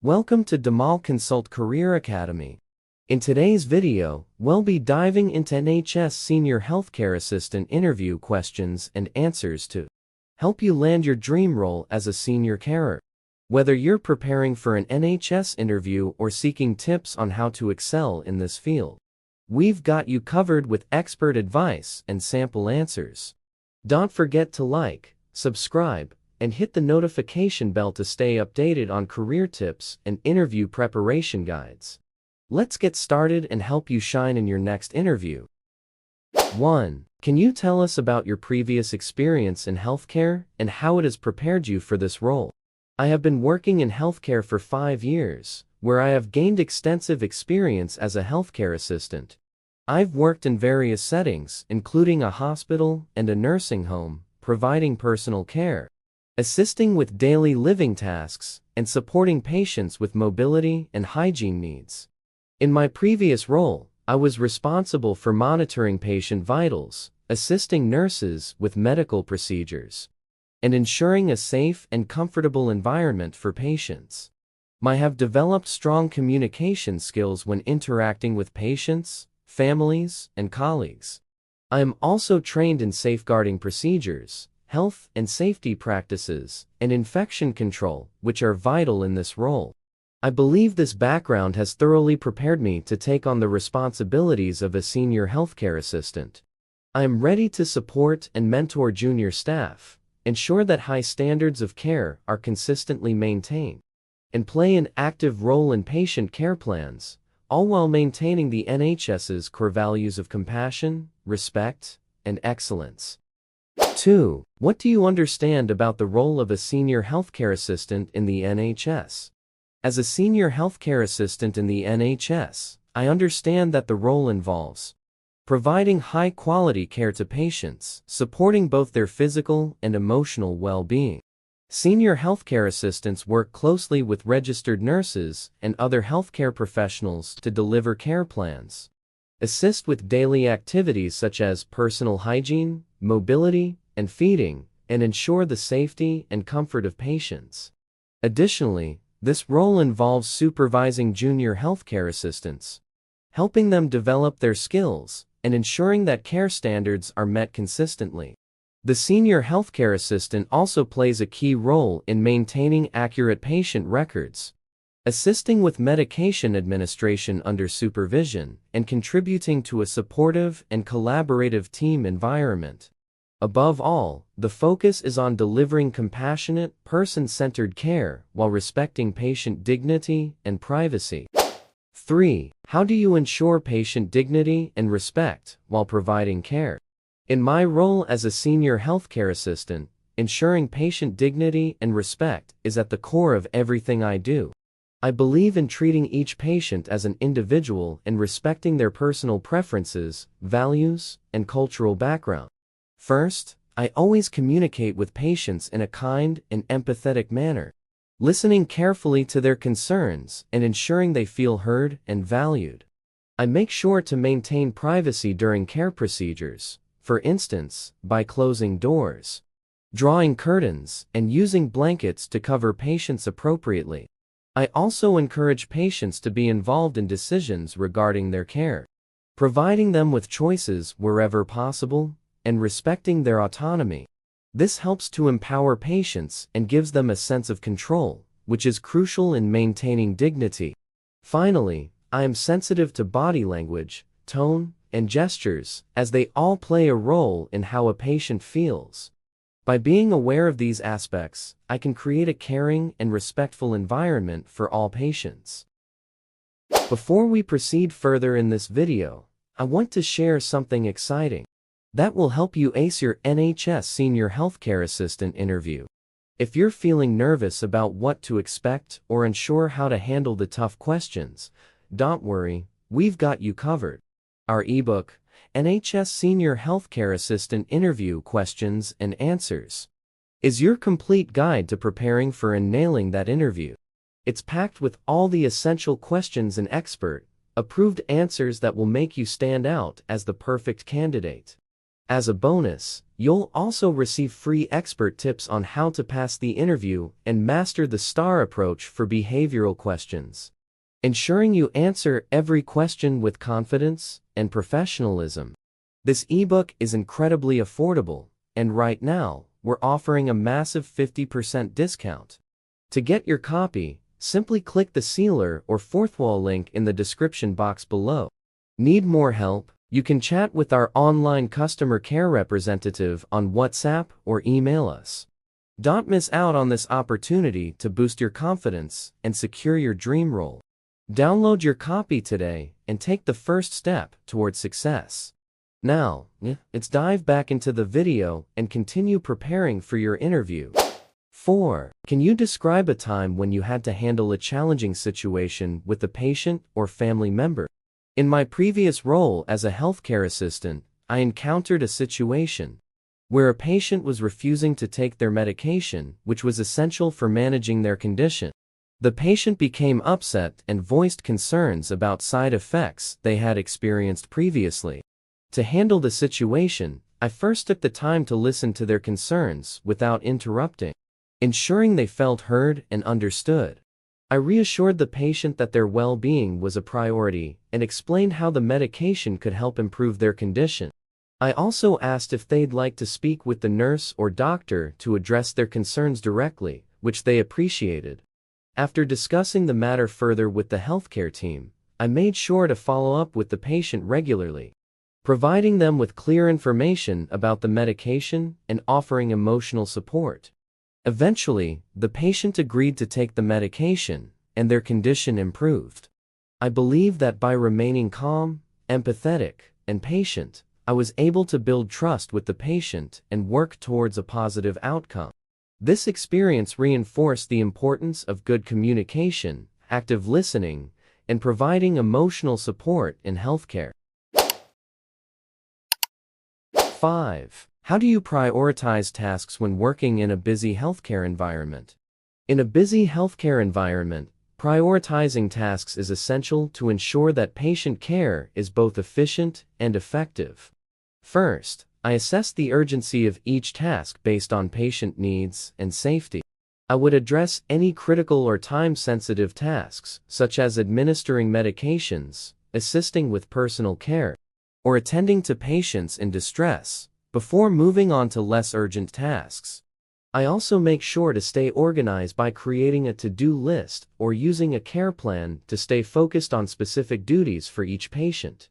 Welcome to Damal Consult Career Academy. In today's video, we'll be diving into NHS Senior Healthcare Assistant interview questions and answers to help you land your dream role as a senior carer. Whether you're preparing for an NHS interview or seeking tips on how to excel in this field, we've got you covered with expert advice and sample answers. Don't forget to like, subscribe, and hit the notification bell to stay updated on career tips and interview preparation guides. Let's get started and help you shine in your next interview. 1. Can you tell us about your previous experience in healthcare and how it has prepared you for this role? I have been working in healthcare for 5 years, where I have gained extensive experience as a healthcare assistant. I've worked in various settings, including a hospital and a nursing home, providing personal care, assisting with daily living tasks, and supporting patients with mobility and hygiene needs. In my previous role, I was responsible for monitoring patient vitals, assisting nurses with medical procedures, and ensuring a safe and comfortable environment for patients. I have developed strong communication skills when interacting with patients, families, and colleagues. I am also trained in safeguarding procedures, health and safety practices, and infection control, which are vital in this role. I believe this background has thoroughly prepared me to take on the responsibilities of a senior healthcare assistant. I am ready to support and mentor junior staff, ensure that high standards of care are consistently maintained, and play an active role in patient care plans, all while maintaining the NHS's core values of compassion, respect, and excellence. 2. What do you understand about the role of a senior healthcare assistant in the NHS? As a senior healthcare assistant in the NHS, I understand that the role involves providing high-quality care to patients, supporting both their physical and emotional well-being. Senior healthcare assistants work closely with registered nurses and other healthcare professionals to deliver care plans, assist with daily activities such as personal hygiene, mobility, and feeding, and ensure the safety and comfort of patients. Additionally, this role involves supervising junior healthcare assistants, helping them develop their skills, and ensuring that care standards are met consistently. The senior healthcare assistant also plays a key role in maintaining accurate patient records, assisting with medication administration under supervision, and contributing to a supportive and collaborative team environment. Above all, the focus is on delivering compassionate, person-centered care while respecting patient dignity and privacy. 3. How do you ensure patient dignity and respect while providing care? In my role as a senior healthcare assistant, ensuring patient dignity and respect is at the core of everything I do. I believe in treating each patient as an individual and respecting their personal preferences, values, and cultural background. First, I always communicate with patients in a kind and empathetic manner, listening carefully to their concerns and ensuring they feel heard and valued. I make sure to maintain privacy during care procedures, for instance, by closing doors, drawing curtains, and using blankets to cover patients appropriately. I also encourage patients to be involved in decisions regarding their care, providing them with choices wherever possible, and respecting their autonomy. This helps to empower patients and gives them a sense of control, which is crucial in maintaining dignity. Finally, I am sensitive to body language, tone, and gestures, as they all play a role in how a patient feels. By being aware of these aspects, I can create a caring and respectful environment for all patients. Before we proceed further in this video, I want to share something exciting that will help you ace your NHS Senior Healthcare Assistant interview. If you're feeling nervous about what to expect or unsure how to handle the tough questions, don't worry, we've got you covered. Our ebook, NHS Senior Healthcare Assistant Interview Questions and Answers, is your complete guide to preparing for and nailing that interview. It's packed with all the essential questions and expert, approved answers that will make you stand out as the perfect candidate. As a bonus, you'll also receive free expert tips on how to pass the interview and master the STAR approach for behavioral questions, ensuring you answer every question with confidence and professionalism. This ebook is incredibly affordable, and right now, we're offering a massive 50% discount. To get your copy, simply click the sealer or fourth wall link in the description box below. Need more help? You can chat with our online customer care representative on WhatsApp or email us. Don't miss out on this opportunity to boost your confidence and secure your dream role. Download your copy today and take the first step towards success. Now, let's dive back into the video and continue preparing for your interview. 4. Can you describe a time when you had to handle a challenging situation with a patient or family member? In my previous role as a healthcare assistant, I encountered a situation where a patient was refusing to take their medication, which was essential for managing their condition. The patient became upset and voiced concerns about side effects they had experienced previously. To handle the situation, I first took the time to listen to their concerns without interrupting, ensuring they felt heard and understood. I reassured the patient that their well-being was a priority and explained how the medication could help improve their condition. I also asked if they'd like to speak with the nurse or doctor to address their concerns directly, which they appreciated. After discussing the matter further with the healthcare team, I made sure to follow up with the patient regularly, providing them with clear information about the medication and offering emotional support. Eventually, the patient agreed to take the medication, and their condition improved. I believe that by remaining calm, empathetic, and patient, I was able to build trust with the patient and work towards a positive outcome. This experience reinforced the importance of good communication, active listening, and providing emotional support in healthcare. 5. How do you prioritize tasks when working in a busy healthcare environment? In a busy healthcare environment, prioritizing tasks is essential to ensure that patient care is both efficient and effective. First, I assess the urgency of each task based on patient needs and safety. I would address any critical or time-sensitive tasks, such as administering medications, assisting with personal care, or attending to patients in distress, before moving on to less urgent tasks. I also make sure to stay organized by creating a to-do list or using a care plan to stay focused on specific duties for each patient.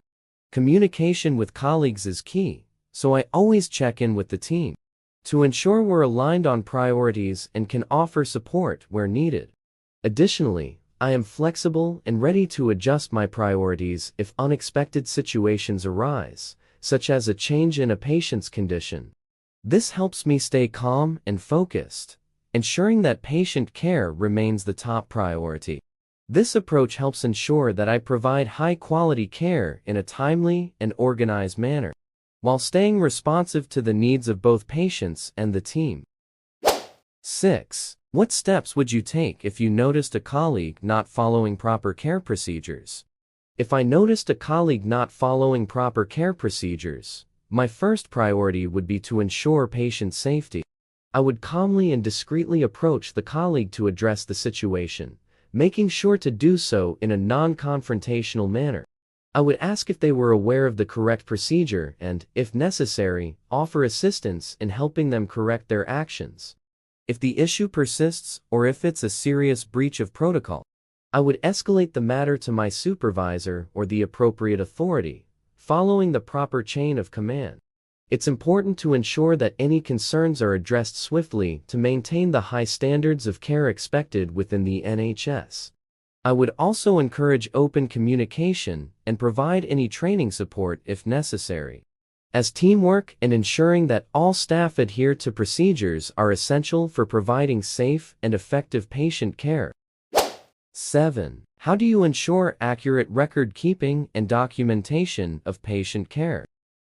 Communication with colleagues is key, so I always check in with the team to ensure we're aligned on priorities and can offer support where needed. Additionally, I am flexible and ready to adjust my priorities if unexpected situations arise, such as a change in a patient's condition. This helps me stay calm and focused, ensuring that patient care remains the top priority. This approach helps ensure that I provide high-quality care in a timely and organized manner, while staying responsive to the needs of both patients and the team. 6. What steps would you take if you noticed a colleague not following proper care procedures? If I noticed a colleague not following proper care procedures, my first priority would be to ensure patient safety. I would calmly and discreetly approach the colleague to address the situation, making sure to do so in a non-confrontational manner. I would ask if they were aware of the correct procedure and, if necessary, offer assistance in helping them correct their actions. If the issue persists or if it's a serious breach of protocol, I would escalate the matter to my supervisor or the appropriate authority, following the proper chain of command. It's important to ensure that any concerns are addressed swiftly to maintain the high standards of care expected within the NHS. I would also encourage open communication and provide any training support if necessary, as teamwork and ensuring that all staff adhere to procedures are essential for providing safe and effective patient care. 7. How do you ensure accurate record keeping and documentation of patient care?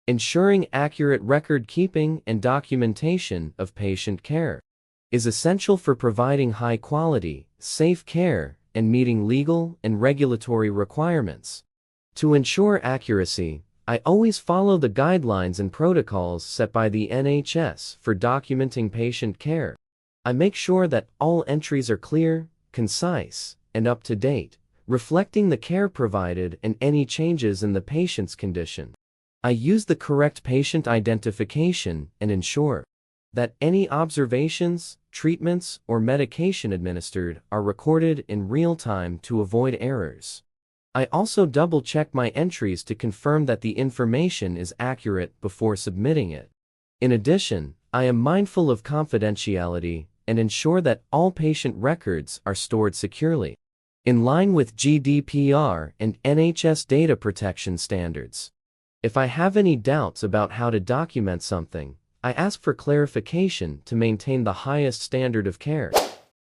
Ensuring accurate record keeping and documentation of patient care is essential for providing high quality, safe care and meeting legal and regulatory requirements. To ensure accuracy, I always follow the guidelines and protocols set by the NHS for documenting patient care. I make sure that all entries are clear, concise, and up to date, reflecting the care provided and any changes in the patient's condition. I use the correct patient identification and ensure that any observations, treatments, or medication administered are recorded in real time to avoid errors. I also double-check my entries to confirm that the information is accurate before submitting it. In addition, I am mindful of confidentiality and ensure that all patient records are stored securely, in line with GDPR and NHS data protection standards. If I have any doubts about how to document something, I ask for clarification to maintain the highest standard of care.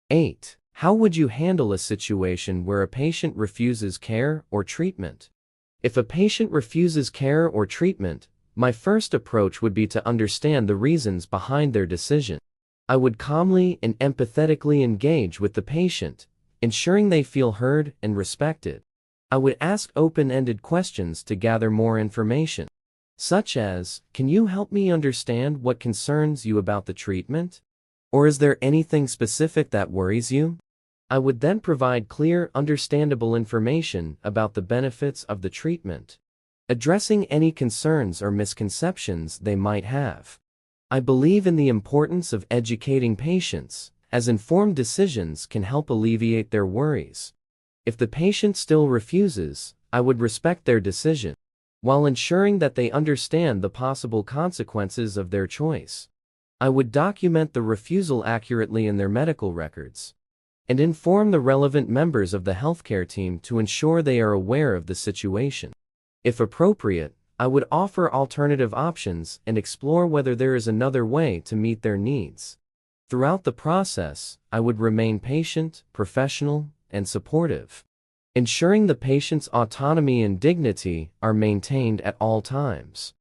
8. How would you handle a situation where a patient refuses care or treatment? If a patient refuses care or treatment, my first approach would be to understand the reasons behind their decision. I would calmly and empathetically engage with the patient, ensuring they feel heard and respected. I would ask open-ended questions to gather more information, such as, "Can you help me understand what concerns you about the treatment? Or is there anything specific that worries you?" I would then provide clear, understandable information about the benefits of the treatment, addressing any concerns or misconceptions they might have. I believe in the importance of educating patients, as informed decisions can help alleviate their worries. If the patient still refuses, I would respect their decision, while ensuring that they understand the possible consequences of their choice. I would document the refusal accurately in their medical records, and inform the relevant members of the healthcare team to ensure they are aware of the situation. If appropriate, I would offer alternative options and explore whether there is another way to meet their needs. Throughout the process, I would remain patient, professional, and supportive, ensuring the patient's autonomy and dignity are maintained at all times.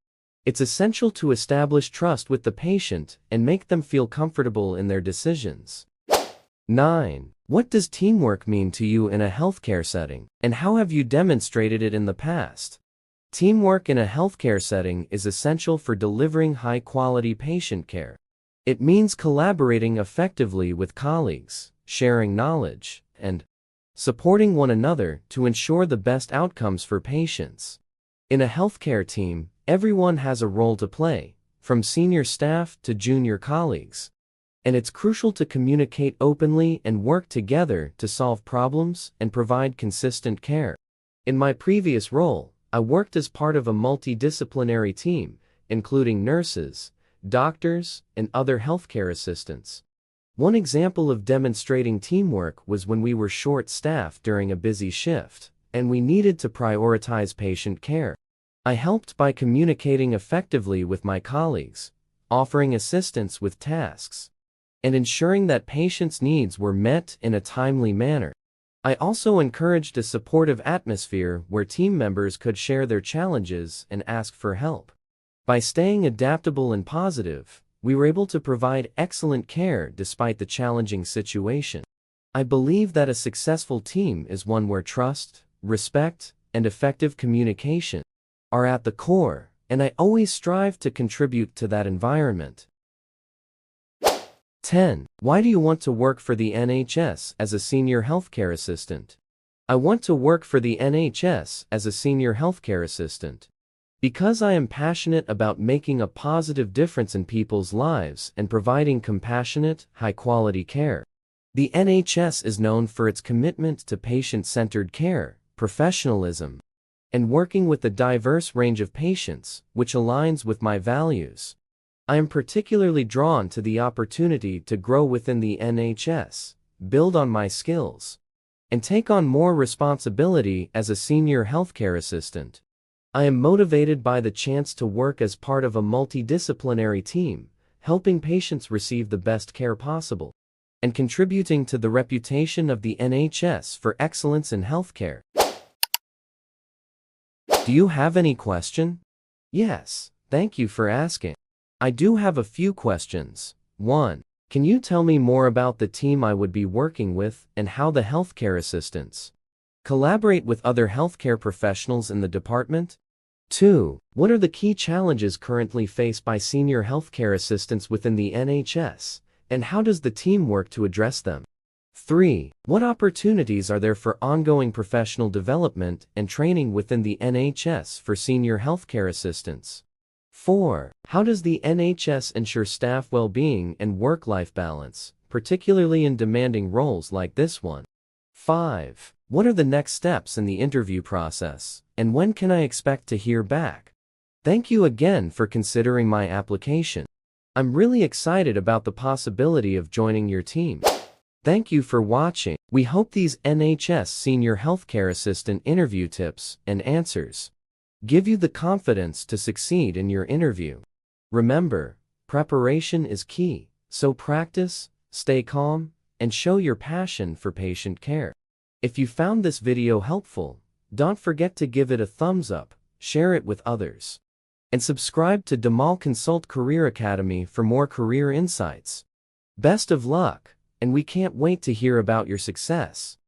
It's essential to establish trust with the patient and make them feel comfortable in their decisions. 9. What does teamwork mean to you in a healthcare setting, and how have you demonstrated it in the past? Teamwork in a healthcare setting is essential for delivering high-quality patient care. It means collaborating effectively with colleagues, sharing knowledge, and supporting one another to ensure the best outcomes for patients. In a healthcare team, everyone has a role to play, from senior staff to junior colleagues, and it's crucial to communicate openly and work together to solve problems and provide consistent care. In my previous role, I worked as part of a multidisciplinary team, including nurses, doctors, and other healthcare assistants. One example of demonstrating teamwork was when we were short-staffed during a busy shift, and we needed to prioritize patient care. I helped by communicating effectively with my colleagues, offering assistance with tasks, and ensuring that patients' needs were met in a timely manner. I also encouraged a supportive atmosphere where team members could share their challenges and ask for help. By staying adaptable and positive, we were able to provide excellent care despite the challenging situation. I believe that a successful team is one where trust, respect, and effective communication are at the core, and I always strive to contribute to that environment. 10. Why do you want to work for the NHS as a senior healthcare assistant? I want to work for the NHS as a senior healthcare assistant because I am passionate about making a positive difference in people's lives and providing compassionate, high-quality care. The NHS is known for its commitment to patient-centered care, professionalism, and working with a diverse range of patients, which aligns with my values. I am particularly drawn to the opportunity to grow within the NHS, build on my skills, and take on more responsibility as a senior healthcare assistant. I am motivated by the chance to work as part of a multidisciplinary team, helping patients receive the best care possible, and contributing to the reputation of the NHS for excellence in healthcare. Do you have any question? Yes, thank you for asking. I do have a few questions. 1. Can you tell me more about the team I would be working with and how the healthcare assistants collaborate with other healthcare professionals in the department? 2. What are the key challenges currently faced by senior healthcare assistants within the NHS, and how does the team work to address them? 3. What opportunities are there for ongoing professional development and training within the NHS for senior healthcare assistants? 4. How does the NHS ensure staff well-being and work-life balance, particularly in demanding roles like this one? 5. What are the next steps in the interview process, and when can I expect to hear back? Thank you again for considering my application. I'm really excited about the possibility of joining your team. Thank you for watching. We hope these NHS Senior Healthcare Assistant interview tips and answers give you the confidence to succeed in your interview. Remember, preparation is key, so practice, stay calm, and show your passion for patient care. If you found this video helpful, don't forget to give it a thumbs up, share it with others, and subscribe to Damal Consult Career Academy for more career insights. Best of luck, and we can't wait to hear about your success.